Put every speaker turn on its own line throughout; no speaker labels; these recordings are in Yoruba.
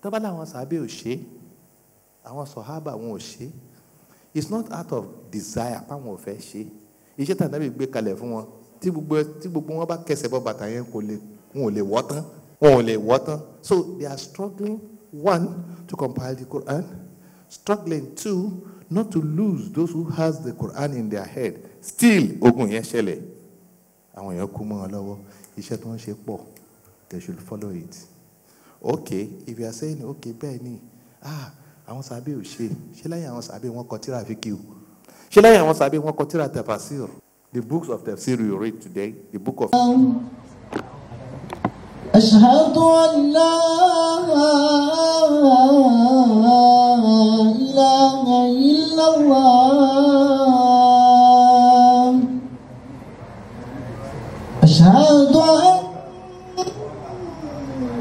tábà láwọn sàábé ò ṣe, àwọn sọ̀hábà wọn ò ṣe, it's not out of desire páwọn ò fẹ́ ṣe. Iṣẹ́ tí Ànábì gbé kalẹ̀ fún wọn tí gbogbo wọn bá kẹsẹ̀ bọ́ bàtà yẹn wọn ò lè wọ́ tán. So they are struggling, one, to compile the Quran, struggling, two, not to lose those who has the Quran in their head. Still ogun yẹn ṣẹlẹ̀, àwọn èèyàn kú mọ́ wọn lọ́wọ́. Iṣẹ́ tó ń ṣe pọ̀, they should follow it. Okay, if you are saying okay bẹ́ẹ̀ ni àwọn sàbẹ̀ ò ṣe lẹ́yìn àwọn sàbẹ̀ wọn kọ tírà fíkìú, ṣe lẹ́yìn àwọn sàbẹ̀ wọn kọ tírà tafasir. The books of tafsir you read today, the book of
أشهد أن لا إله إلا الله أشهد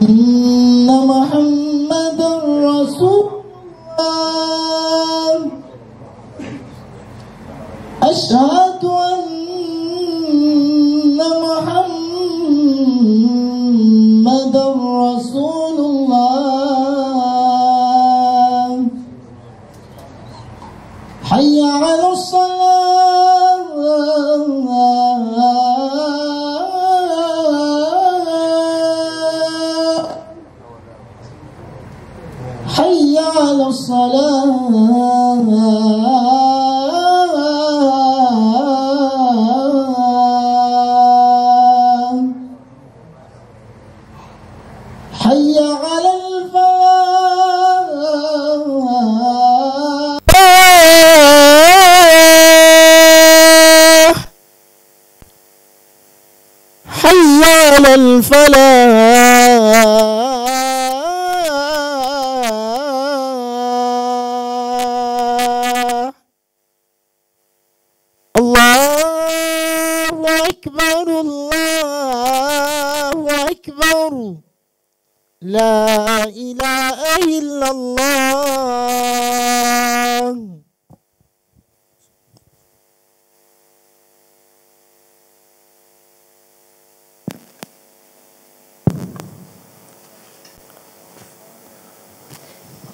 أن محمدا رسول الله أشهد أن محمدا رسول الله حي على الصلاة حي على الصلاة حي على الفلاح حي على الفلاح الله أكبر الله أكبر لا إله إلا الله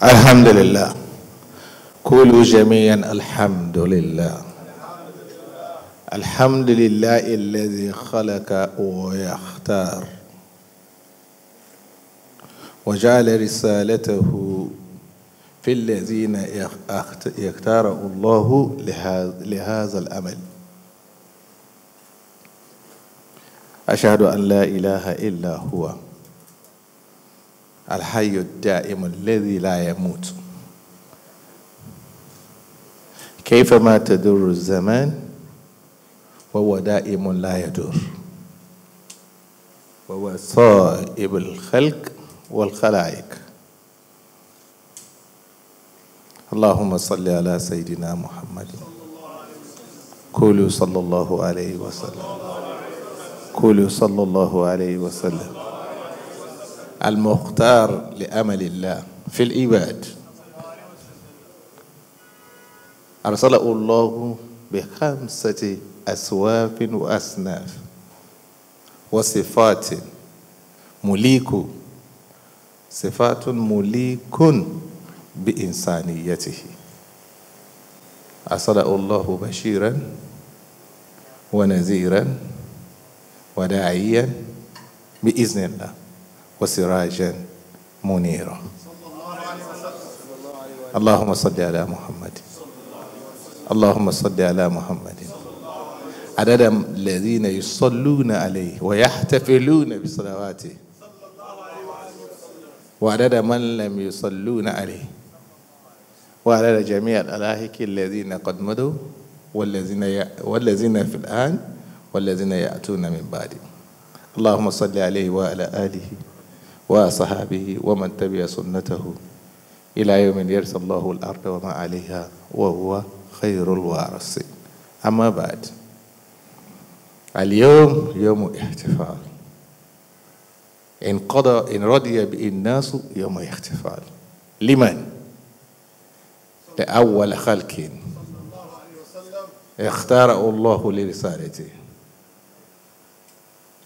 الحمد لله. قولوا جميعا الحمد لله. الحمد لله الذي خلق ويختار وجعل رسالته في الذين يختار الله لهذا الأمل. أشهد أن لا إله إلا هو الحي الدائم الذي لا يموت كيفما تدور الزمان وهو دائم لا يدور وهو صائب الخلق والخلائق. اللهم صل على سيدنا محمد. قولوا صلى الله عليه وسلم. قولوا صلى الله عليه وسلم. المختار لأمل الله في العباد أرسله الله بخمسة أصواف وأصناف وصفات مليك صفات مليك بإنسانيته. أرسله الله بشيرا ونذيرا وداعيا بإذن الله وسراجا منيرا. اللهم صل على محمد. اللهم صل على محمد عدد الذين يصلون عليه ويحتفلون بصلواته وعدد من لم يصلون عليه وعدد جميع الألاهك الذين قد مضوا والذين في الآن والذين يأتون من بعد. اللهم صل عليه وعلى آله وصحابه ومن تبع سنته إلى يوم يرث الله الأرض وما عليها وهو خير الوارثين. أما بعد، اليوم يوم احتفال. إن رضي به الناس يوم احتفال. لمن؟ لأول خلق اختاره الله لرسالته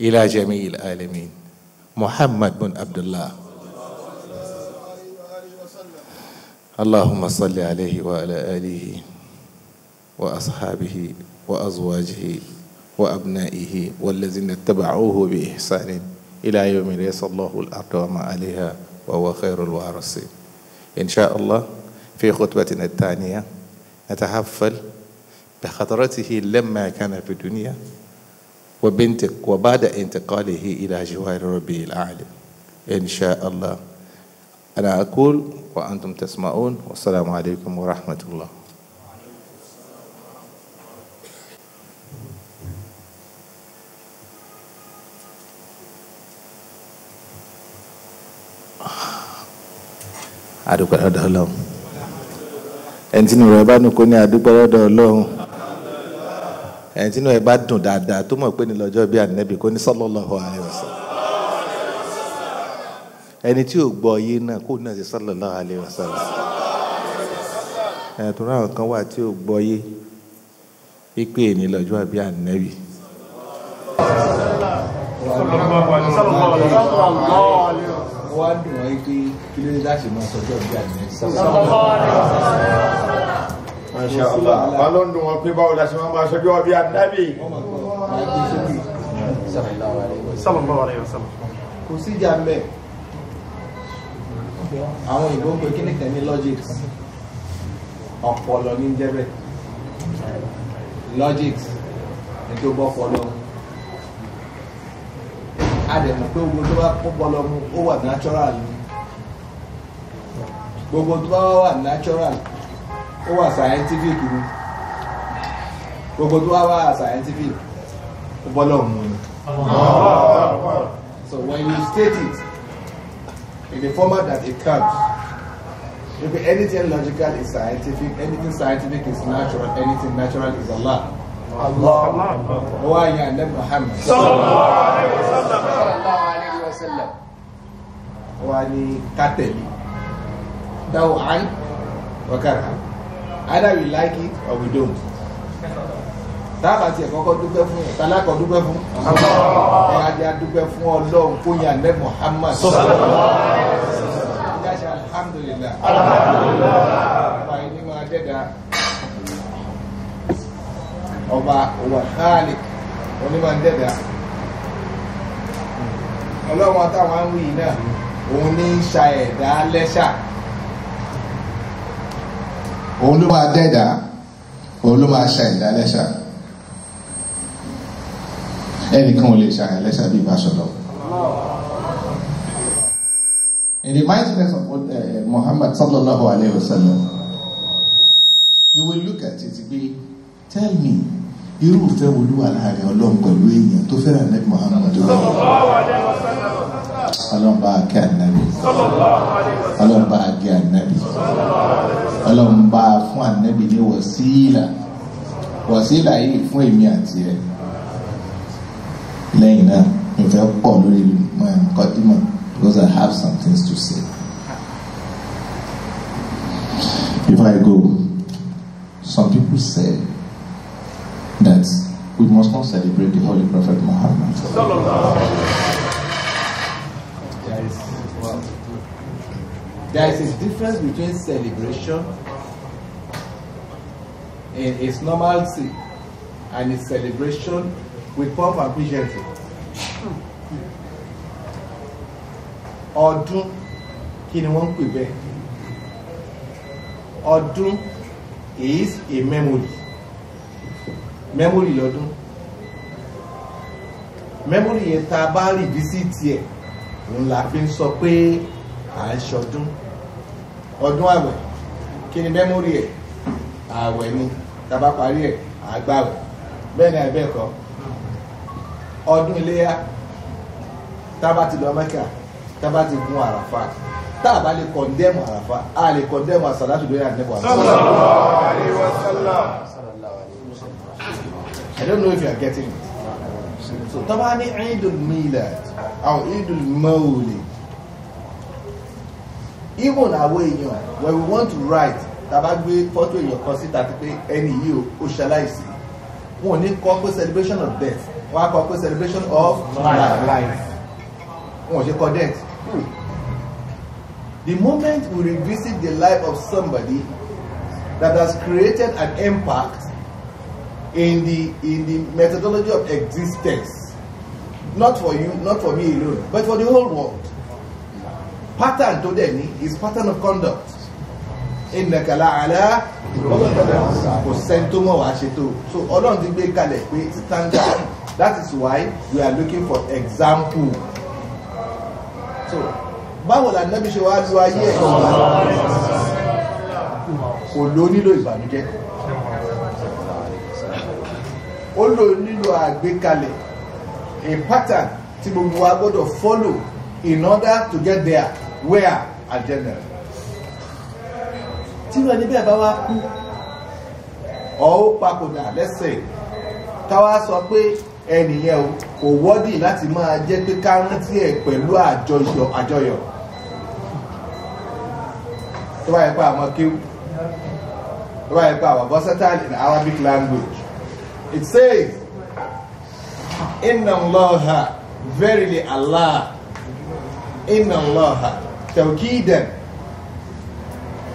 إلى جميع العالمين، محمد بن عبد الله اللهم صل عليه وعلى آله وأصحابه وأزواجه وأبنائه والذين اتبعوه بإحسان إلى يوم يرث الله الأرض وما عليها وهو خير الوارثين. إن شاء الله في خطبتنا الثانية نتحفل بحضرته لما كان في الدنيا وبعد انتقاله إلى جوار ربه الأعلى إن شاء الله. أنا أقول وأنتم تسمعون، والسلام عليكم ورحمة الله. adúpẹ́ lọ́dọ̀ Ọlọ́run. ẹni tí inú rẹ̀ bá nù kó ní adúpẹ́ lọ́dọ̀ Ọlọ́run. ẹni tí inú rẹ̀ bá dùn dáadáa tó mọ̀ pé ní lọ́jọ́ bí Ànábì kó ní sallallahu alaihi wasallam. ẹni tí ò gbọ́ yé náà kó náà sí sallallahu alaihi wasallam. tó ráwọn kan wà tí ò gbọ́ yé pípé ní lọ́jọ́ bí Ànábì.
wá dùn wọ́n pé kí ló ní láti máa sọjọ́ bí Ànábì.
Masha Allah. Wọ́n ló ń dùn wọn pé báwo la ṣe máa sọjọ́ bí Ànábì.
Sallallahu alaihi wasallam. Kò sí ìjà mẹ́. Àwọn ìbò ń pe kí nìkan ní logics. Ọpọlọ ní jẹ́bẹ̀. Logics ní tó bọ́ pọlọ. Adẹ̀mọ̀ pé gbogbo tó bá pọ́pọlọ mu ó wà natural ni. Gbogbo tó bá wà natural ó wà scientific ni. Gbogbo tó bá wà scientific ó bọ́lọ̀ mu ni. So when you state it in the format that it comes, if anything logical is scientific, anything scientific is natural, anything natural is Allah. Allah. Wa ya Nabi Muhammad sallallahu alaihi wasallam. Wa ni kateli. Taw'an wa karha. Either we like it or we don't. Tábà tí ẹ̀kọ́kọ́ dúpẹ́ fún tálákọ̀ dúpẹ́ fún ẹ̀yà dúpẹ́ fún Ọlọ́run kó yà Nabi Muhammad alhamdulillah ọba ìní máa dẹ́dà ọba òwà Khaliq onímọ̀ dẹ́dà Ọlọ́run àtàwọn àwọn yìí náà òun ní ṣa ẹ̀dá lẹ́ṣà, òun ló máa dẹ́dà, òun ló máa ṣa ẹ̀dá lẹ́ṣà. Ẹnìkan ò lè ṣàyàn lẹ́ṣà bí ìbáṣọ̀lọ́. In the mindfulness of Muhammad sallallahu alayhi wa sallam, you will look at it be, tell me, irú ìfẹ́ wo ló wà láàrin Ọlọ́run pẹ̀lú èèyàn tó fẹ́ràn Nabi Muhammad sallallahu alayhi wa sallam. Ọlọ́run bá kẹ́ Ànábì, Ọlọ́run bá gẹ́ Ànábì, Ọlọ́run bá fún Ànábì ní wàsílà yìí fún èmi àti ẹ̀. Lẹ́yìn náà ìfẹ́ pọ̀ lórí mọ̀kọ́dímọ̀ because I have some things to say. Before I go, some people say that we must not celebrate the Holy Prophet Muhammad. There is a difference between celebration in its normalcy and its celebration with pomp and pageantry. Ọdún kí ni wọ́n ń pè bẹ́ẹ̀? Ọdún is a memory. Memory lọ́dún. Memory yẹn tá a bá rí visit yẹ òun la fi ń sọ pé à ń ṣọdún. Ọdún àwẹ̀ kí ni memory yẹ? Àwẹ̀ ni tá a bá parí ẹ̀ àgbàwẹ̀. Bẹ́ẹ̀ ni àbẹ́ẹ̀kọ́. Ọdún iléyá tá bá ti lọ Mẹ́kà, tá bá ti gun Àràfà, tá bá lè condemn Àràfà, a lè condemn àsàlátù lórí Ànábì sallallahu alaihi wasallam. I don't know if you are getting it. So tá bá ní Eidul Milad or Eidul Mawlid, even àwọn èèyàn when we want to write, tá bá gbé fọ́tò èèyàn kan síta pé ẹni yìí ó ṣaláìsí, wọn ò ní kọ pé celebration of death, wọ́n á kọ pé celebration of life. Wọ́n ṣe kọ death. The moment we revisit the life of somebody that has created an impact in the methodology of existence, not for you, not for me alone, but for the whole world. Pattern to them is pattern of conduct. Innaka la'ala kusentumo wa sheto. So Ọlọ́run ti gbé kalẹ̀ pé standard. That is why we are looking for example. So báwo la Nábì ṣe wá lu ayé ẹ̀ kò ló nílò ìbànújẹ́, ó lò nílò àgbékalẹ̀, a pattern tí gbogbo wa gbọ́dọ̀ follow in order to get there. Where? Agenda. Tí wọ́n ní bẹ́ẹ̀ bá wá kú ó papòdà, let's say káwá sọ pé ẹnìyẹn kò wọ́dì láti máa jẹ́ pé ká rántí ẹ̀ pẹ̀lú àjọyọ̀. Tó bá yẹ pé àwọn kíw, tó bá yẹ pé àwọn versatile in Arabic language, it says inna Allaha, verily Allah, inna Allaha tawkidan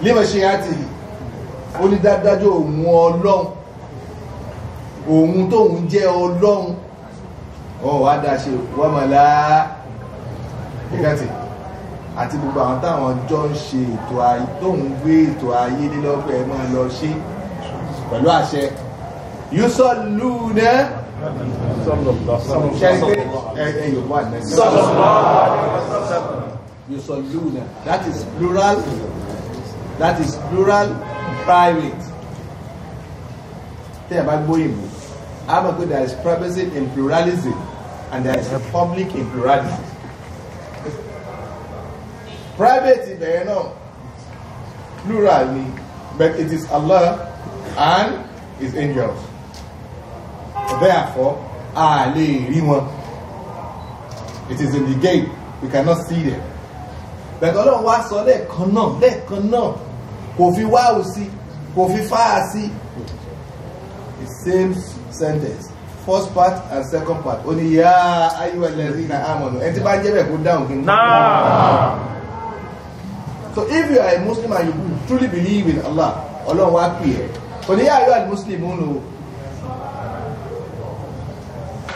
lima shi'atihi, ó ní dájú òun Ọlọ́run, òun tóun jẹ́ Ọlọ́run, wá dá ṣe wa malaikati, àti gbogbo àwọn táwọn jọ ń ṣe ètò ayé, tóun gbé ètò ayé nílọ́pẹ́ ẹ máa lọ ṣe pẹ̀lú àṣẹ. Yusalluna Yusalluna, that is plural, that is plural, private. Tell about Boyimbo, I'm a good, there is privacy in pluralism and there is a public in pluralism. Private is there, no, plural, but it is Allah and His angels. Therefore, it is in the gate, we cannot see them. But Ọlọ́run wá sọ lẹ́ẹ̀kan náà, kò fi wáwù sí, kò fi fáà sí. The same sentence, first part and second part. Ó ní yá ayyuhal ladhina amanu. Ẹni tí bá jẹ́ bẹ́ẹ̀ kó dáhùn kí n. So if you are a Muslim and you truly believe in Allah, Ọlọ́run wá pè é. Ó ní yá ayyuhal muslimuna.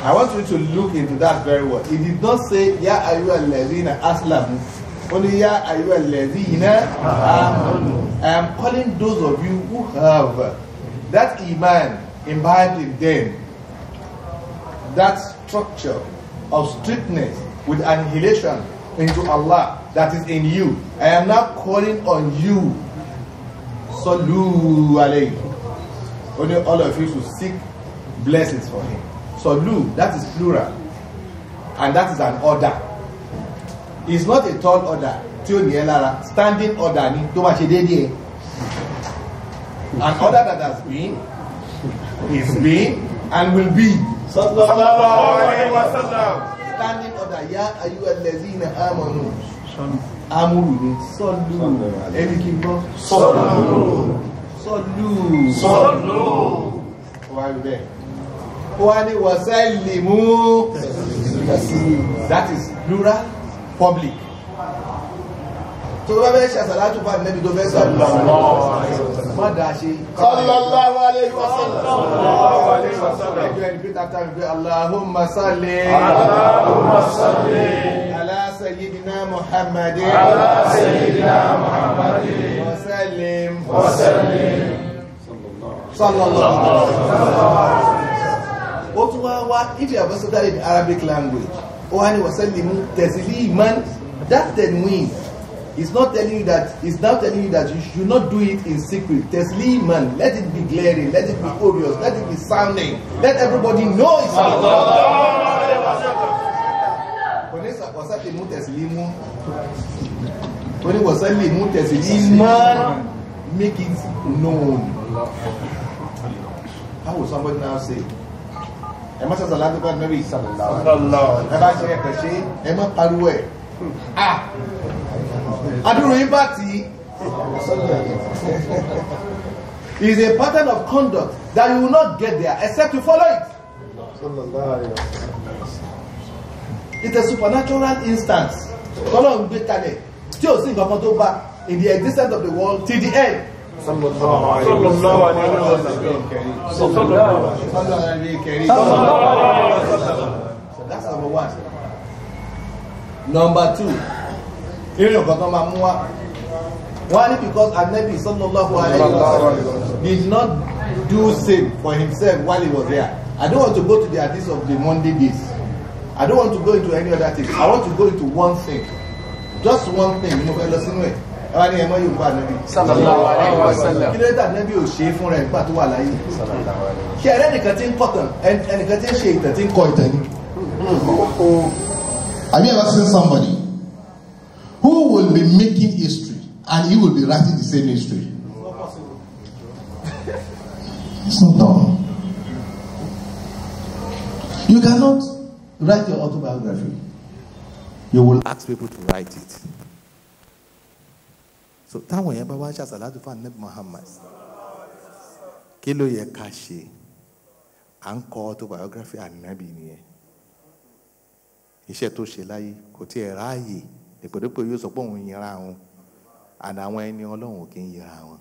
I want you to look into that very word. It did not say ya ayyuhal ladhina aslamu. Only ya ayyuhal ladhina amanu. I am calling those of you who have that iman imbibed in them, that structure of strictness with annihilation into Allah that is in you. I am now calling on you. Sallu alayhi. Only all of you should seek blessings for him. Sallu, that is plural, and that is an order. It's not a tall order. Standing order. An order that has been, is being, and will be. Standing order. Ya ayyuhal ladhina amanu. Amuru. Sallu. Anything more? Sallu. Sallu. Sallu. Why are you there? That is plural, public. So we have salatu fa nabi do verse sallallahu alaihi wasallam. Repeat after me. Allahumma salli ala sayyidina Muhammadin wa sallim sallallahu alaihi. If you have studied in Arabic language, that tanween is not telling you that, it's now telling you that you should not do it in secret. Tasliman, let it be glaring, let it be obvious, let it be sounding, let everybody know it's make it known. How will somebody now say? Ẹ má ṣe salatu pa Nabi sallallahu alaihi wasallam. Ẹ bá ṣe ẹ̀kẹ́ ṣe, ẹ má pariwo ẹ̀. Adúrú yín bá ti. It is a pattern of conduct that you will not get there except you follow it. It's a supernatural instance. Ọlọ́run gbé kalẹ̀. tí ò sí nǹkan kan tó bá in the existence of the world till the end. That's number one. Number two, nínú nǹkan tó máa mú wá wọ́n ní because Anabi sallallahu alayhi wa sallam did not do same for himself while he was there. I don't want to go to the hadith of the Monday days. I don't want to go into any other thing. I want to go into one thing, just one thing. Mo fẹ́ lọ sínú ẹ̀ ẹ wá ní ẹmọ yóò bá Anabi sallallahu alayhi wa sallam kí ló dé Anabi ò ṣe é fún rẹ̀ nígbà tó wà láyé. Ṣé ẹ̀rẹ́ nìkan tí ń kọ́ tàn ẹnìkan tí ń ṣe ìtàn tí ń kọ ìtàn ni.
Have you ever seen somebody who will be making history and he will be writing the same history? It's not done. You cannot write your autobiography. You will ask people to write it. So, táwọn yẹn bá wá ṣàṣàlátù fún Ànábì Muhammad, kí ló yẹ ká ṣe? À ń kọ autobiography Ànábì nìyẹn. Iṣẹ́ tó ṣe láyé kò tí ẹ̀ ráàyè ìpèdépò yóò sọ pé òun yẹra wọn àná àwọn ẹni Ọlọ́run kì í yẹra wọn.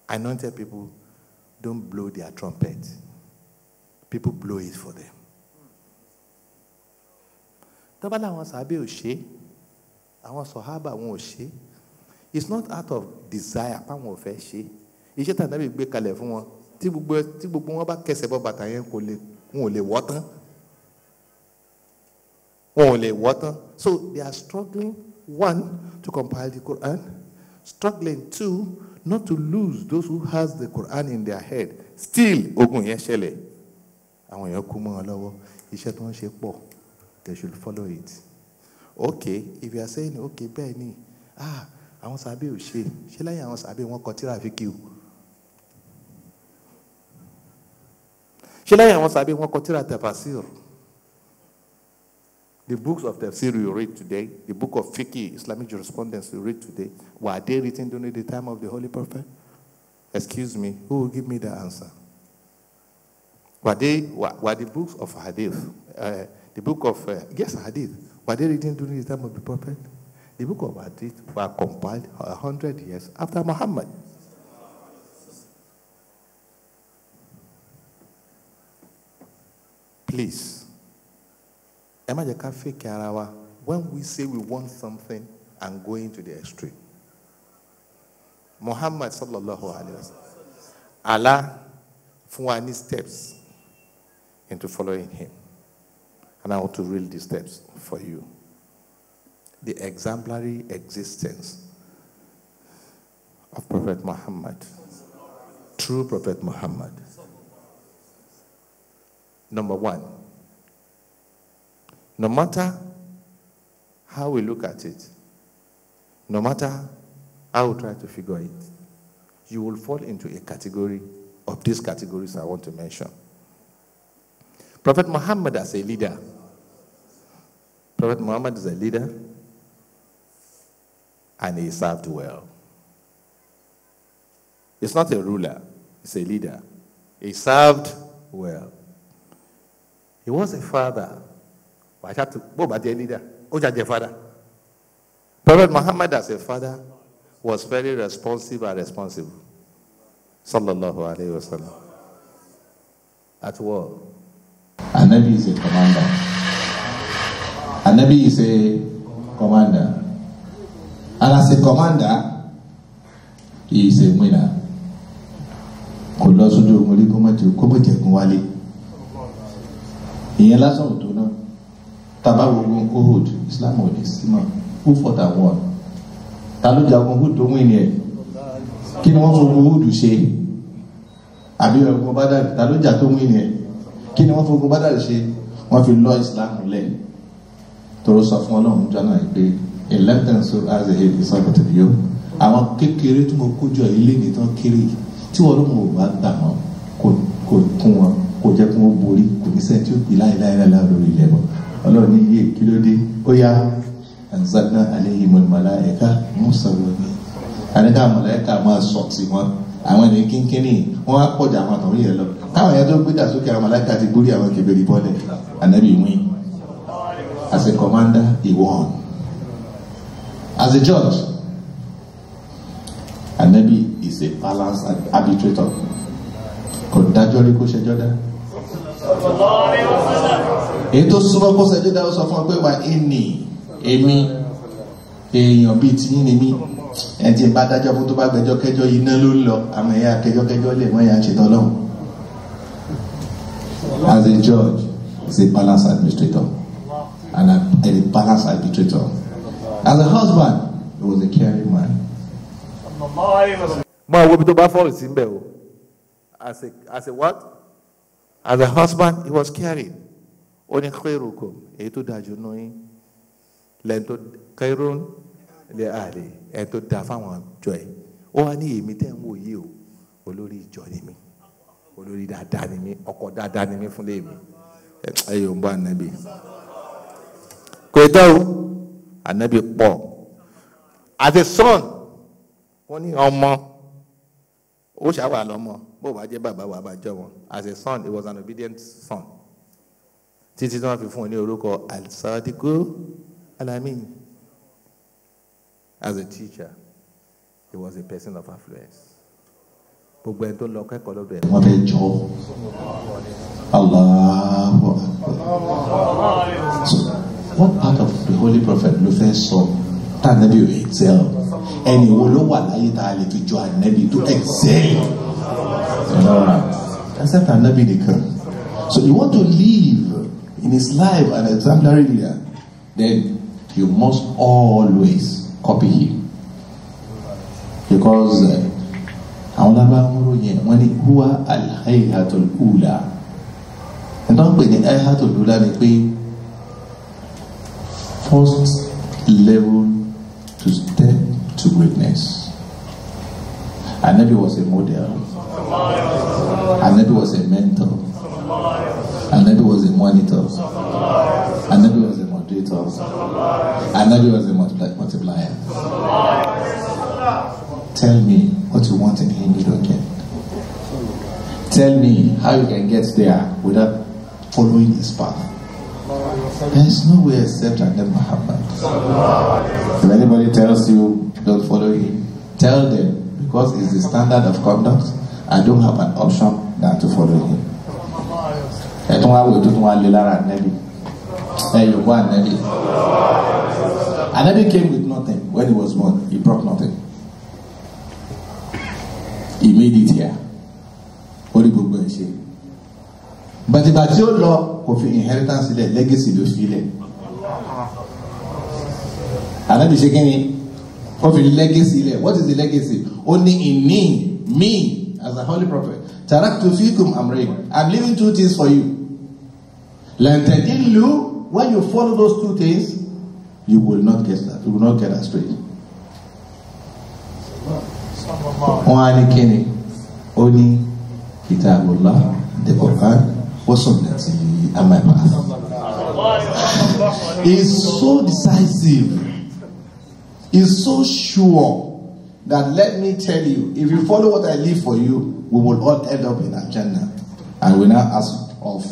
Anointed people don't blow their trumpet. People blow it for them. Tọ́ba làwọn sàbẹ̀ ò ṣe, àwọn sọ̀hábà wọn ò ṣe. It's not out of desire páwọn ò fẹ́ ṣe. Iṣẹ́ tí Ànábì gbé kalẹ̀ fún wọn tí gbogbo wọn bá kẹsẹ̀ bọ́ bàtà yẹn wọn ò lè wọ́ tán. Wọn ò lè wọ́ tán. So they are struggling, one, to compile the Quran, struggling, two, not to lose those who has the Quran in their head. Still, ogun yẹn ṣẹlẹ̀. Àwọn èèyàn kú mọ́ wọn lọ́wọ́. Iṣẹ́ tó ń ṣe pọ̀. They should follow it. Okay, if you are saying, okay, bẹ́ẹ̀ ni, àwọn sàbẹ̀ ò ṣe láyé àwọn sàbẹ̀ wọn kọ tírà fíkì o. Ṣé láyé àwọn sàbẹ̀ wọn kọ tírà tafsir? The books of tafsir you read today, the book of fiqh, Islamic jurisprudence you read today, were they written during the time of the Holy Prophet? Excuse me, who will give me the answer? Were the books of hadith, the book of, hadith, were they written during the time of the Prophet? The book of hadith were compiled 100 years after Muhammad. Please, when we say we want something and go into the extreme, Muhammad sallallahu alaihi wasallam, Allah fún wa ní steps into following him, and I want to read these steps for you. The exemplary existence of Prophet Muhammad, true Prophet Muhammad. Number one, no matter how we look at it, no matter how we try to figure it, you will fall into a category of these categories I want to mention. Prophet Muhammad as a leader. Prophet Muhammad is a leader, and he served well. He's not a ruler, he's a leader. He served well. He was a father. Prophet Muhammad as a father was very responsive and responsible. Sallallahu alayhi wa sallam. At war. Anabi is a commander. Anabi is a commander. And as a commander, he is a winner. Kò lọ sójú ogun rí kó má jẹ̀gún wálé. Ìyẹn lásán ò tó náà. Tàbá ogun Uhud, Islam ò ní sí mọ́. Who fought and won? Ta ló jagun Uhud tó win yẹn? Kí ni wọ́n fogun Uhud ṣe? Àbí ogun Badr, ta ló jà tó win yẹn? Kí ni wọ́n fogun Badr ṣe? Wọ́n fi lọ Islam lẹ̀. Toro sọ fún Ọlọ́run jọ́nà pé ẹlẹ́tẹ̀nsó as a head ìsọ́kùtù yóò. Àwọn kékeré tí mo kójọ ilé ní tán kéré tí wọ́n ló mọ̀ bá gbà wọn kò kún wọn kò jẹ́ kún ó borí kò ní sẹ́ni tí ó gbé láìláìláìlá lórí ilẹ̀ bọ̀. Ọlọ́run ní iye kí ló dé ó yá anzalna alayhimul malaika musawwimin. Àníkà màláíkà máa sọ sí wọn àwọn ènìyàn kínkínní wọn á pọ̀jà àwọn àtàwọn yẹn lọ. Káwọn yẹn tó gbéjà sókè àwọn màláíkà ti gbórí àwọn kèbèrè bọ́lẹ̀. Ànábì wín. As a commander, he won. As a judge, Ànábì is a balanced arbitrator. Kò dájọ́ rí kó ṣẹjọ́ dá. Èyí tó súnmọ́ kó ṣẹjọ́ dá ó sọ fún ọ pé wà èmi èèyàn bíi tiyín ni mí. Ẹni tí ń bá dájọ́ fún tó bá gbẹ́jọ́ kẹjọ́ yìí náà ló ń lọ. Àmọ́ ẹ̀yà kẹjọ́ lè mọ́ ẹ̀yà ń ṣètò Ọlọ́run. As a judge, he's a balanced administrator and a balanced arbitrator. As a husband, he was a caring man. As a what? As a husband, he was caring. Oni khairukum, eto daju noyin. Lento khairun le ali, eto da fáwọn joy. Ó wá ní èmi tẹ́ ń wò yìí o, olórí ìjọ ni mí. Olórí dáadáa ni mí, ọkọ dáadáa ni mí fún lé mi. Ẹyọ ń bá Ànábì. Kò tó Ànábì pọ̀. As a son, wọ́n ní ọmọ. Ó ṣàwà lọ́mọ. Bó bá jẹ́ bàbá wa bá jọ wọn. As a son, he was an obedient son. Títí tí wọ́n fi fún un ní orúkọ Al-Sadiqu Al-Amin. As a teacher, he was a person of affluence. Gbogbo ẹni tó lọ kẹ́kọ̀ọ́ lọ́dọ̀ ẹ̀. Wọ́n fẹ́ jọ Allahu Akbar. So, what part of the Holy Prophet ló fẹ́ sọ tá Ànábì ò excel? Ẹni wo ló wà láyé tá a lè fi jọ Ànábì tó excel? Except Ànábì nìkan. So you want to live in his life an exemplary leader, then you must always copy him. Because àwọn lábáwọ́rò yẹn wọ́n ní huwa al-hayhatul ula. Ẹ̀dọ́ ń pè ní hayhatul ula ni pé first level to step to greatness. Ànábì was a model. Ànábì was a mentor. Ànábì was a monitor. Ànábì was a moderator. Ànábì was a multiplier. Tell me what you want in him you don't get. Tell me how you can get there without following his path. There is no way except Ànábì Muhammad. If anybody tells you don't follow him, tell them because it's the standard of conduct. I don't have an option than to follow him. Ànábì came with nothing when he was born. He brought nothing. He made it here. Holy gbogbo ẹ ṣe. But ìgbà tí ó lọ kò fi inheritance sílẹ̀, legacy ló fi lẹ̀. Ànábì ṣe kí ni? Ó fi legacy lẹ̀. What is the legacy? Only in me as a holy prophet. Taraktu fikum amrayn. I'm leaving two things for you. Lan tadillu. When you follow those two things, you will not get that. You will not get astray. Wọ́n á ní kíni? Ó ní Kitabullah, the Quran, wa sunnati and my path. He's so decisive. He's so sure that let me tell you, if you follow what I leave for you, we will all end up in Al-Jannah. And we now ask of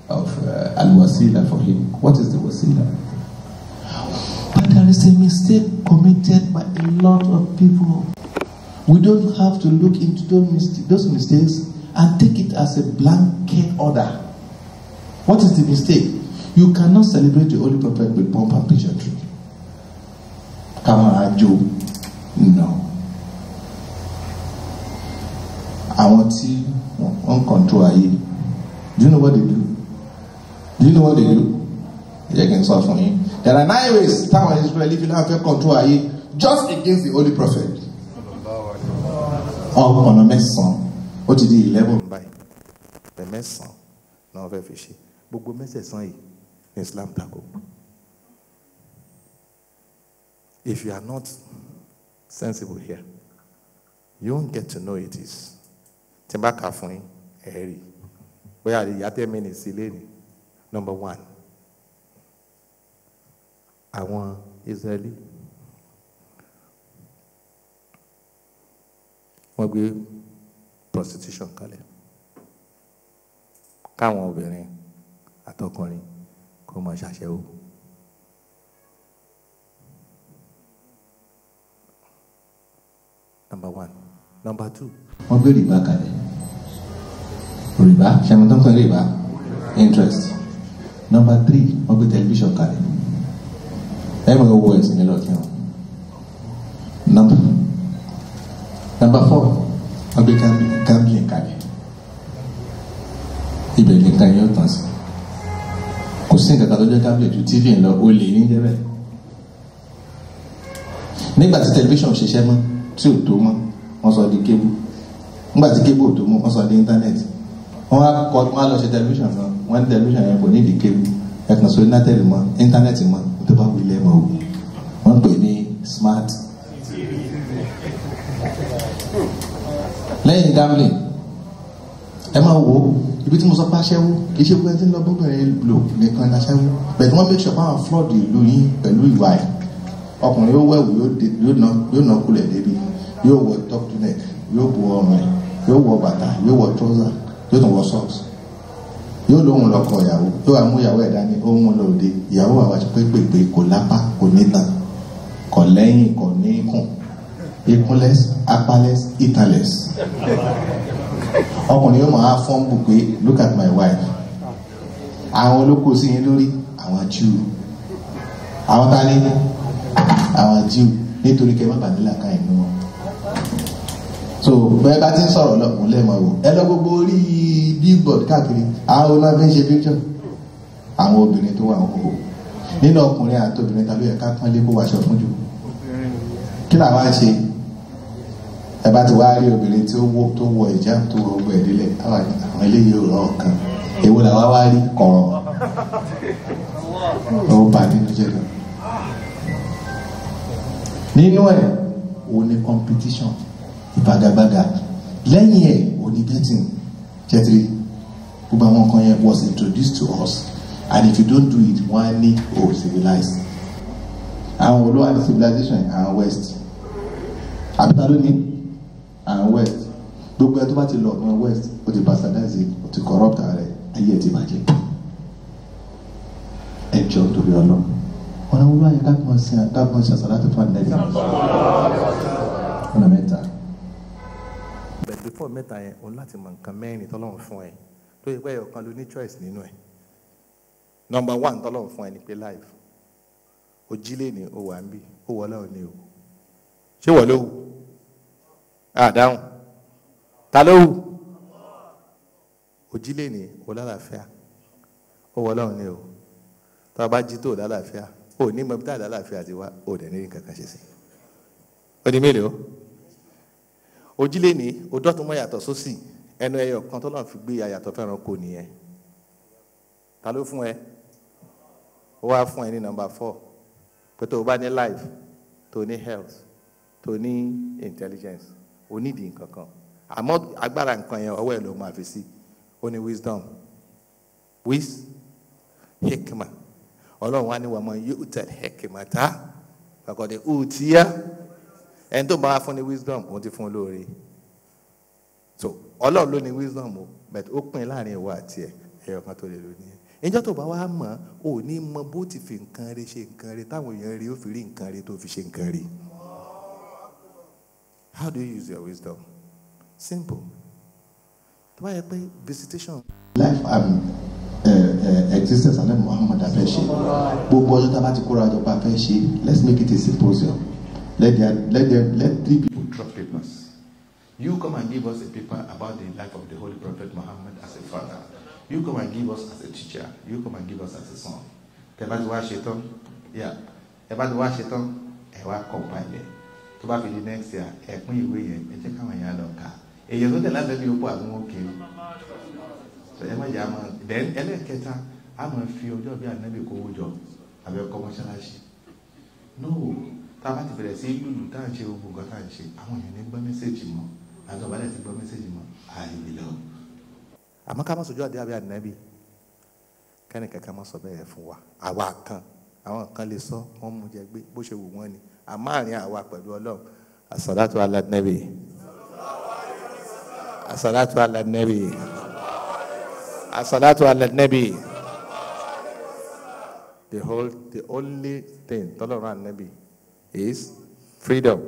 Al-Wasila for him. What is the Wasila? But there is a mistake committed by a lot of people. We don't have to look into those mistakes and take it as a blanket order. What is the mistake? You cannot celebrate the Holy Prophet with pomp and pageantry. Come on, Joe. No. I want you on control. Do you know what they do? Do you know what they do? They can solve for him. There are 9 ways time of Israel if you don't have control just against the Holy Prophet. On a message. What is the 11 by the message? No, very fishy. But go message in Islam taco. If you are not sensible here, you won't get to know it is. Timbaka fun eri. Where are the yate minutes lady? Number 1. I want Israeli. Wọ́n gbé prostitution kalẹ̀. Káwọn obìnrin àtọkùnrin kó máa ṣàṣẹ́wó. Number one. Number two.
wọ́n gbé rìbá kalẹ̀. Rìbá, ṣẹ́mi tó ń pè rìbá, interest. Number three, wọ́n gbé tẹlifíṣàn kalẹ̀. Ẹ máa wo ẹ̀sìn nílò kí wọn. Number four, wọ́n gbé gambling kalẹ̀. Ibẹ̀ ní nǹkan yóò tàn sí. Kò sí nǹkan kan tó jẹ́ gambling ju TV ń lọ, ó lè ní jẹ́ bẹ́ẹ̀. Nígbà tí tẹlifíṣàn ṣiṣẹ́ mọ́, tí ò tó mọ́, wọ́n sọ di kébù. Nígbà tí kébù ò tó mọ́, wọ́n sọ di íńtánẹ́ẹ̀tì. Wọ́n á lọ ṣe tẹlifíṣàn kan, wọ́n ní tẹlifíṣàn yẹn kò ní ìdí kébù. Ẹ̀kan sọ íńtánẹ́ẹ̀tì mọ́, tó bá wù ilé mọ́ o. Wọ́n pè ní smart. Lẹ́yìn gambling, ẹ máa wo ibi tí mo sọ pé aṣẹ́wó kì í ṣe pé ẹni tí ń lọ bóbìnrin lò nìkan ní aṣẹ́wó. Bẹ̀rẹ̀ wọ́n make sure pé àwọn flood ìlú yín pẹ̀lú ìwà ẹ̀. Ọkùnrin yóò wẹ̀wù yóò ná kulẹ̀ débi, yóò wọ top to neck, yóò bu ọrùn ẹ̀, yóò wọ bàtà, yóò wọ trouser, yóò tún wọ socks. Yóò lóhùn lọkọ ìyàwó, yóò wá mú ìyàwó ẹ̀ dání, ó mú lòdì. Ìyàwó wa wá sí pépèpé, kò lápá, kò nítan, kò lẹ́yìn, kò ní ikùn, ikunless, apaless, itanless. Ọkùnrin yóò máa fọ́n bù pé look at my wife. Àwọn olóko sí yín lórí, àwọn Jew. Àwọn tá ní àwọn Jew nítorí kẹ́ má bà nílà ká inú wọn. So bẹ́ẹ̀ bá ti ń sọ̀rọ̀ lọ́kùn lẹ́ẹ̀mọ̀ wò ẹ lọ gbogbo orí billboard káàkiri àwọn olóògbé fi ń ṣe picture àwọn obìnrin tó wà ń hò nínú ọkùnrin àti obìnrin tàbí ẹ̀ka pọ́n lé kó wàṣọ fún jù. Kí làwọn á ṣe? Ẹ bá ti wá rí obìnrin tí ó wọ ìjà tó wọ ọgbọ ìdílẹ̀ àwọn eléyìí ò rọ ọ̀kan èwo làwọn wá rí kọ̀ọ̀ ó bà nínú jẹ́ lọ. Nínú ẹ̀ o ní competition ìbagagbága lẹ́yìn ẹ̀ o ní betting jẹ́tìrì gbogbo àwọn nǹkan yẹn was introduced to us and if you don't do it wọ́n á ní o civilize. Àwọn olówó àti civilization àwọn west àbíta ló ní àwọn west gbogbo ẹ tó bá ti lọ ní west o ti bastardize o ti corrupt ààrẹ ayé ẹ ti bàjẹ́ ẹjọ́ torí ọlọ́run ọ̀nà wúlò ayé káàkiri ṣe àṣàlá tó fún àdínẹ́bí ọ̀nà mẹ́ta.
But before mẹ́ta yẹn òun láti mọ nǹkan mẹ́rin tọ́lọ́run fún ẹ tó yẹ pé ọ̀kan ló ní choice nínú ẹ̀. Number one tọ́lọ́run fún ẹ ní pé life o jí lé ní o wà ń bì o wọlé ò ní o ṣé wọ́n ló wù àdáhùn ta ló wù o jí lé ní o lálàáfíà o wọlé ò ní o tó a bá jí tó o lálàáfíà o ní mọ bí tá a lálàáfíà ti wá o dẹ̀ ní nǹkan kan ṣe sí o ní mélòó o jí lé ní o dọ́tún mọ́ yàtọ̀ sósì ẹnu ẹyọ kan tó náà fi gbé ayàtọ̀ fẹ́ràn kò nìyẹn ta ló fún ẹ ó wá fún ẹ ní number 4 pé tó o bá ní life tó ní health tó ní intelligence o nídìí nǹkan kan àmọ́ agbára nǹkan yẹn ọwọ́ ẹ̀ ló máa fi sí ó ní wisdom hikma ọlọ́run wá ní wàá mọ yóò tẹ̀lé hikma tá fàkọ̀dé ùtíyà ẹni tó bá wá fún ní wisdom òun ti fún un lóore so ọlọ́run ló ní wisdom o but ó pín láàrin ìwọ àti ẹ̀yọ̀ kan tó lè lò nìyẹn ìjọ tó bá wá mọ̀ ò ní mọ bó ti fi nǹkan rẹ̀ ṣe nǹkan rẹ̀ táwọn èèyàn rí ó fi rí nǹkan rẹ̀ tó fi ṣe nǹkan rẹ̀. How do you use your wisdom? Simple. tó bá yẹ pé visitation.
Life existence alẹ́ Muhammad afẹ́ ṣe gbogbo ọjọ́ tá a bá ti kóra ọjọ́ pa afẹ́ ṣe let's make it a symposium let 3 people
Drop papers. You come and give us a paper about the life of the Holy Prophet Muhammad as a father. You come and give us as a teacher. You come and give us as a son. Tẹ́ bá ti wá ṣe tán, ẹ bá ti wá ṣe tán, ẹ wá compile. Tó bá fi di next year, ẹ pín ìwé yẹn, ẹ jẹ́ káwọn èèyàn lọ kà. Èèyàn tó tẹ̀ láti ẹbí opó àwọn òkè. So ẹ má jẹ́ àmọ́ then ẹlẹ́kẹta a máa fi ọjọ́ bí ànábì kówó jọ àbẹ kọ́ mọ́ṣáláṣí. No, tá a bá ti bẹ̀rẹ̀ sí lùlù tá à ń ṣe gbogbo nǹkan tá à ń ṣe, àwọn èèyàn ní gbọ́ mẹ́sẹ̀jì mọ́. Àwọn ọba lẹ́sìn gbọ́ mẹ́sẹ̀jì mọ́. Àyè lọ. Àmọ́ ká má sọjọ́ àdé àbí ànábì. Kẹ́ni kankan má sọ bẹ́ẹ̀ fún wa. Àwa kan, àwọn kan lè sọ, wọ́n mú jẹ gbé bó ṣe wù wọ́n ni. Àmọ́ àárín àwa pẹ̀lú Ọlọ́run. As-salatu ala nabi. As-salatu ala nabi. As-salatu ala nabi. The only thing tọ́lọ́run ànábì is freedom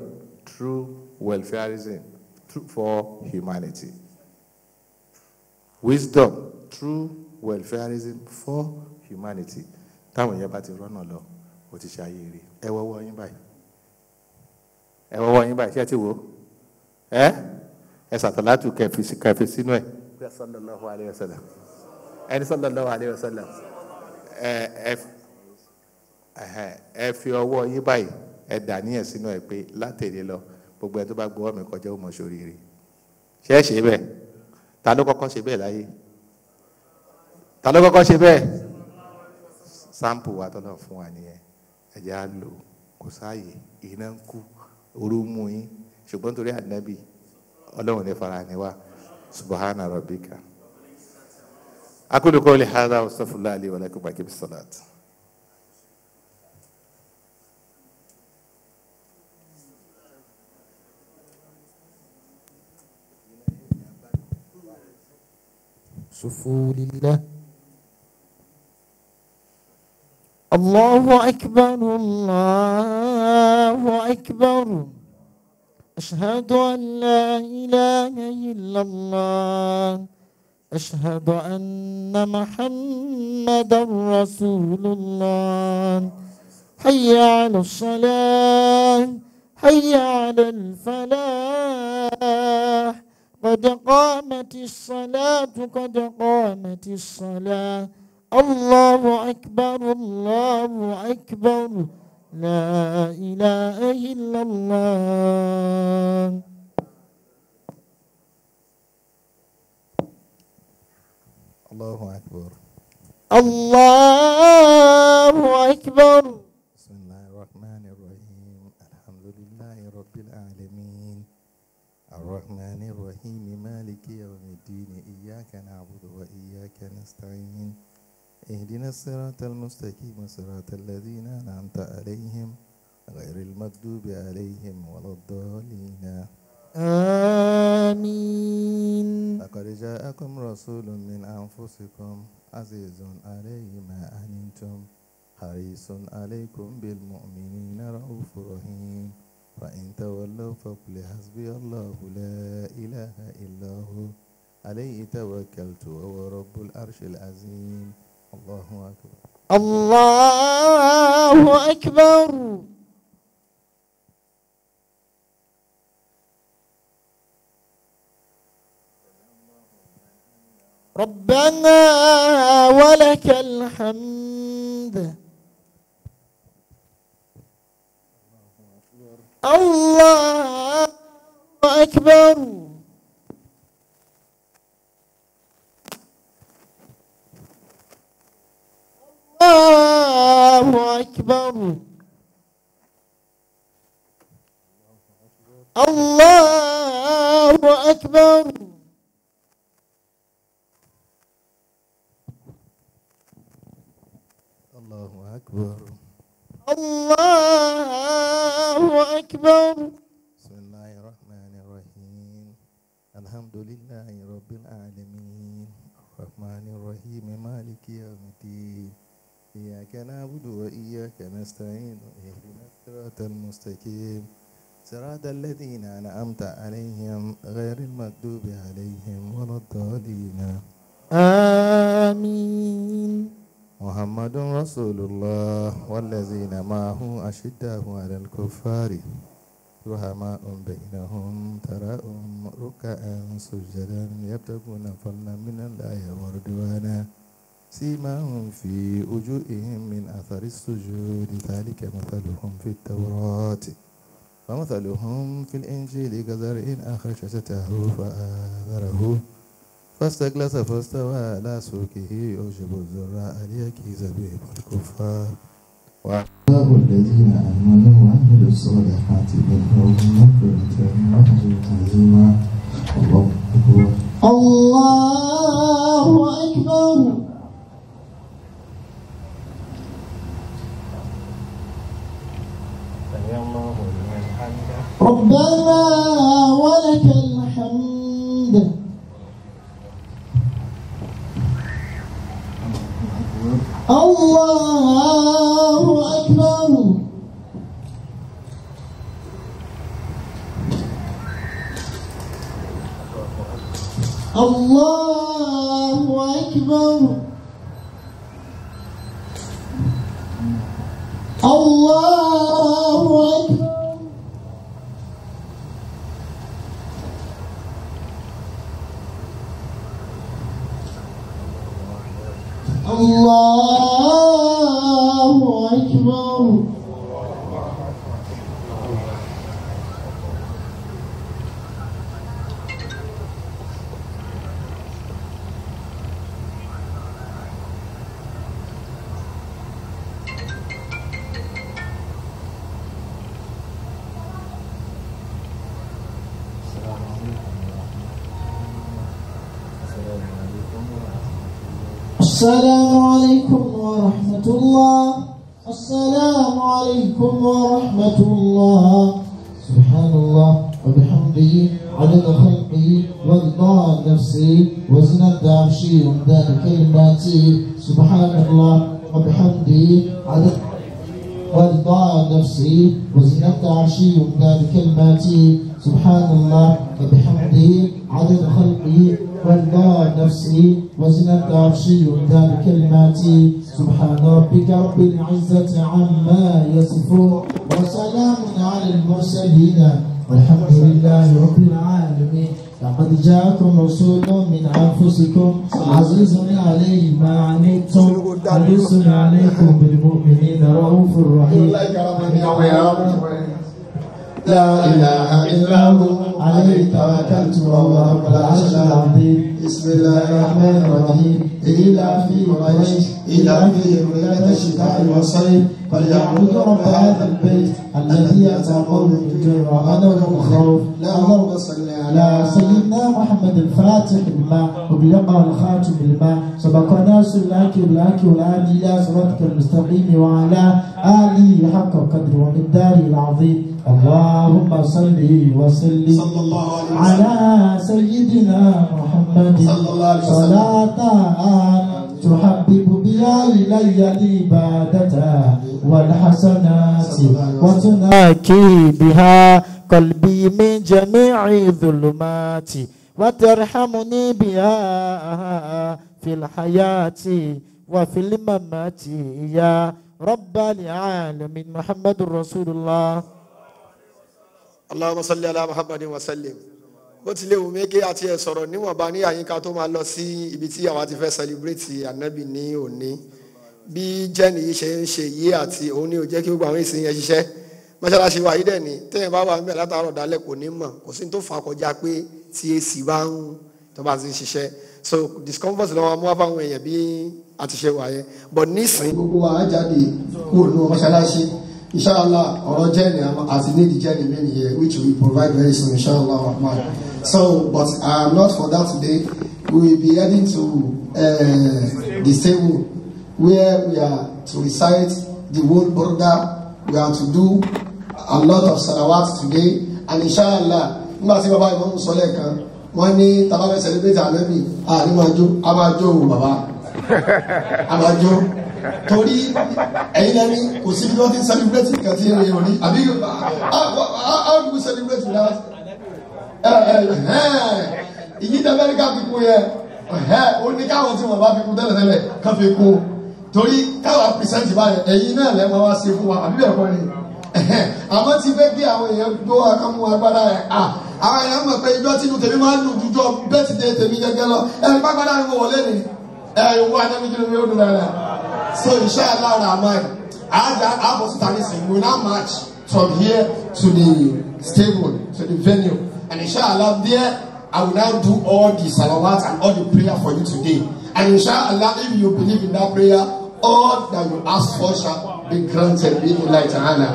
through welfareism for humanity. Wisdom through welfareism for humanity. Táwọn èèyàn bá ti rọ́nà lọ, ó ti ṣe ayé rí. Ẹ wọ́wọ́ yín báyìí. Ẹ wọ́wọ́ yín báyìí. Ṣé ẹ ti wò ó? Ẹ sàtàlátù kẹfì sínú ẹ̀. Sallallahu alayhi wa sallam. Ẹni sallallahu alayhi wa sallam. Ẹ fi ọwọ́ yín báyìí. Ẹ dà níyẹn sínú ẹ̀ pé látẹ̀lé lọ gbogbo ẹ tó bá gbọ́ mi kọjá ó mọ̀ sóríire. Ṣé ẹ ṣe bẹ́ẹ̀? Ta ló kọ́kọ́ ṣe bẹ́ẹ̀ láyé? Ta ló kọ́kọ́ ṣe bẹ́ẹ̀? Sample wa tọ́lọ̀ fún wa nìyẹn. Ẹ jẹ́ á lò kò sáàyè iná ń kú orú mú yín ṣùgbọ́n torí ànábì ọlọ́run ní fara ni wá subhana rabbika. Aqulu qawli hadha wa astaghfirullaha li wa lakum wa aqimis salat.
صفوا لله. الله أكبر الله أكبر. أشهد أن لا إله إلا الله. أشهد أن محمدا رسول الله. حي على الصلاة حي على الفلاح. قد قامت الصلاة قد قامت الصلاة. الله أكبر الله أكبر. لا إله إلا الله.
الله أكبر.
الله أكبر.
بسم الله الرحمن الرحيم. الحمد لله رب العالمين الرحمن الرحيم مالك يوم الدين إياك نعبد وإياك نستعين اهدنا الصراط المستقيم صراط الذين أنعمت عليهم غير المغضوب عليهم ولا الضالين
آمين.
لقد جاءكم رسول من أنفسكم عزيز عليه ما أنتم حريص عليكم بالمؤمنين رؤوف رحيم فإن تولوا فقل حسبي الله لا إله إلا هو عليه توكلت وهو رب العرش العظيم. الله أكبر.
الله أكبر. ربنا ولك الحمد. الله أكبر. الله أكبر. الله أكبر.
الله أكبر.
الله أكبر.
بسم الله الرحمن الرحيم الحمد لله رب العالمين الرحمن الرحيم مالك يوم الدين إياك نعبد وإياك نستعين اهدنا الصراط المستقيم صراط الذين أنعمت عليهم غير المغضوب عليهم ولا الضالين
آمين.
محمد رسول الله والذين معه أشداء على الكفار رحماء بينهم تراهم ركعا سجدا يبتغون فضلا من الله ورضوانا سيماهم في وجوههم من أثر السجود ذلك مثلهم في التوراة ومثلهم في الإنجيل كزرع أخرج شجرته فآزره فاستغلظ فاستوى على سوقه يعجب الزراع ليغيظ بهم الكفار والله الذين آمنوا وعملوا الصالحات منهم مغفرة وأجرا عظيما. الله أكبر.
الله أكبر.
سمع الله لمن حمده.
ربنا ولك الحمد. الله أكبر. الله أكبر الله أكبر الله أكبر السلام عليكم ورحمة الله السلام عليكم ورحمة الله سبحان الله وبحمده عدد خلقه ورضا نفسه وزنة عرشه ومداد كلماته سبحان الله وبحمده عدد ورضا نفسه وزنة عرشه ومداد كلماته سبحان الله وبحمده عدد خلقه ورضا نفسه وزنة عرشه ومداد كلماته سبحان ربك رب العزة عما يصفون وسلام على المرسلين والحمد لله رب العالمين لقد جاءكم رسول من أنفسكم عزيز عليه ما عنتم حريص عليكم بالمؤمنين رؤوف رحيم لا إله إلا هو عليه توكلت وهو رب العرش العظيم بسم الله الرحمن الرحيم إلى في قريش إلى في رحلة الشتاء والصيف فليعبدوا رب هذا البيت الذي أتاهم من جوع وآمنهم من خوف اللهم صل على سيدنا محمد الفاتح لما أغلق الخاتم لما سبق ناس الهك بالهك والهادي إلى صراطك المستقيم وعلى آله حق قدر ومقداره العظيم اللهم صل وسلم على سيدنا محمد صلاة تحبب بها إلي العبادة والحسنات وتناكي بها قلبي من جميع الظلمات وترحمني بها في الحياة وفي الممات يا رب العالمين محمد رسول الله.
Allahumma salli ala Muhammadin wa sallim. Bó tilẹ̀ wù mí kí àti ẹ̀ sọ̀rọ̀ níwọ̀nba ní àyíká tó máa lọ sí ibi tí àwa ti fẹ́ celebrate ànábì ní òní. Bí jẹ́ni yìí ṣe ń ṣe yìí àti òun ni ò jẹ́ kí gbogbo àwọn ìsìn yẹn ṣiṣẹ́. Mọ́ṣáláṣí wa yìí dẹ̀ ni tẹ́yìn bá wà ń bẹ̀ látàárọ̀ dálẹ̀ kò ní mọ̀ kò sí ní tó fà kọjá pé tí AC bá ń tó bá ti ń ṣiṣẹ́. So discomfort lọ́wọ́ mú wá fáwọn èèyàn bí a ti ṣe wà yẹn. But nísìnyí.
Gbogbo wa á jáde kúrò ní mọ́ṣáláṣí. Inshallah, our journey as we need the journey many here, which we provide very soon, inshallah. So, but not for that today. We will be heading to the table where we are to recite the whole border. We are to do a lot of salawat today, and inshallah, nígbà tí bàbá ìmọ̀ ń sọ lẹ́ẹ̀kan, wọ́n ní tàbá fẹ́ celebrate ànábì, àmájó bàbá, àmájó. Torí ẹ̀yin lẹ́ni kò sí bí wọ́n ti ń celebrate nǹkan tí ẹ̀rọ yóò ní àbí how do we celebrate with that? Ìyí tí Amẹ́ríkà fi kún yẹ ó ní káwọn tí wọ́n bá fi kún tẹ́lẹ̀tẹ́lẹ̀ kan fi kún torí káwọn present báyẹn ẹ̀yin náà lẹ́mọ̀ wá sí fún wa àbí bẹ́ẹ̀ kọ́ ni àmọ́ ti fẹ́ kí àwọn èèyàn gbó akámú agbádá rẹ̀ àwọn èèyàn mọ̀ pé ijọ́ tínú tèmi máa ń dùn jújọ́ birthday tèmi gẹ́gẹ́ lọ ẹ̀rí pápádà ni mo wọlé ni ẹ̀yìn wọ́n adébíjú ni ó dùn dáadáa. So inshallah Rahman, we now march from here to the stable, to the venue, and inshallah there I will now do all the salawat and all the prayer for you today. And inshallah, if you believe in that prayer, all that you ask for shall be granted in Allah Ta'ala.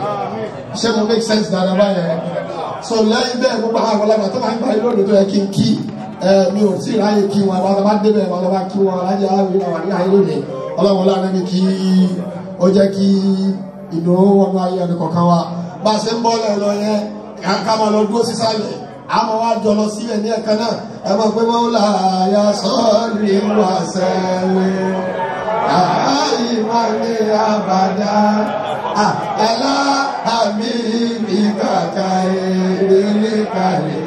Ṣé mo make sense dára báyẹn? So lẹ́yìn bẹ́ẹ̀ gbogbo àwọn ọlọ́gbà tó máa ń gba ilé òdòdó yẹ kí n kí mi ò tí ì ráyè kí wọn àwọn ọlọ́gbà débẹ̀ àwọn ọlọ́gbà kí wọn alájẹ aláwìí náà wà ní ayé lónìí. Ọlọ́run lára ní kí ó jẹ́ kí ìdòwò wọnú ayé ẹni kọ̀ọ̀kan wa bá a ṣe ń bọ́ọ̀lẹ̀ lọ yẹn ká máa lọ dúró sísàlẹ̀ àmọ́ wá jọ lọ sílẹ̀ ní ẹ̀kan náà ẹ máa pé mọ́lá ya sọ́ọ̀lì wà sẹ́lẹ̀ àbáyé máa ní àbàdá ẹ̀lá àmì mi kàkà èrè kàlẹ̀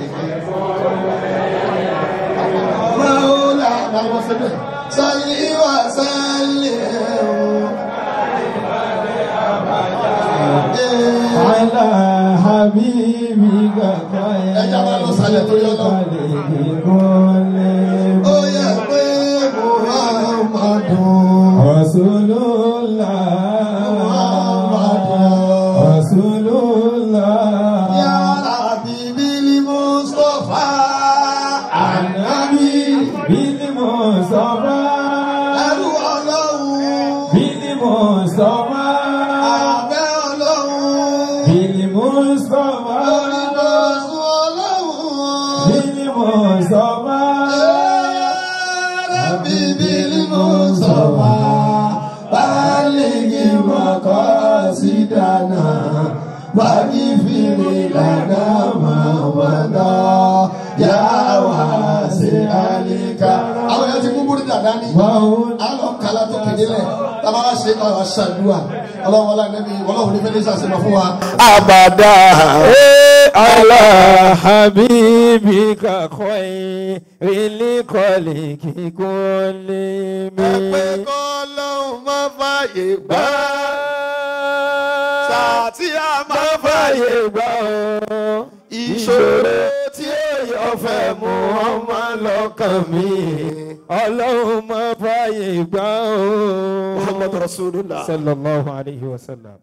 sálí wá sálí
على حبيبك خير
ẹja máa lọ sálẹ̀ torí ọlọ́run.
كل
ó yẹ pé Muhammadu
رسول الله رسول الله
ya Habibil Mustafa
النبي بالمصطفى
ẹrú ọlọ́run
بالمصطفى
abẹ́ ọlọ́run
بالمصطفى
onígbọ̀nsún ọlọ́run
بالمصطفى
Habibil Mustafa baligi maqasidana waghfir lana ma wada ya wasi'alika. àwọn èèyàn ti mú búrú dàda ní. alọ kala tó kéde lẹ tàbá wá ṣe ọ̀rọ̀ ṣàdúrà ọlọ́run wọlé ẹnẹbi ọlọ́run ní fẹlẹ ṣàṣemọ fún wa.
abada
على حبيبك خير لخلق كل
ẹgbẹ́ kọ́ lọ́hùn má fàyè gbà. sàtì a máa fàyè gbà. ìṣòro tí èèyàn fẹ́ mú ọmọ lọ́kàn mi.
اللهم فايق
Muhammad Rasulullah.
صلى الله عليه وسلم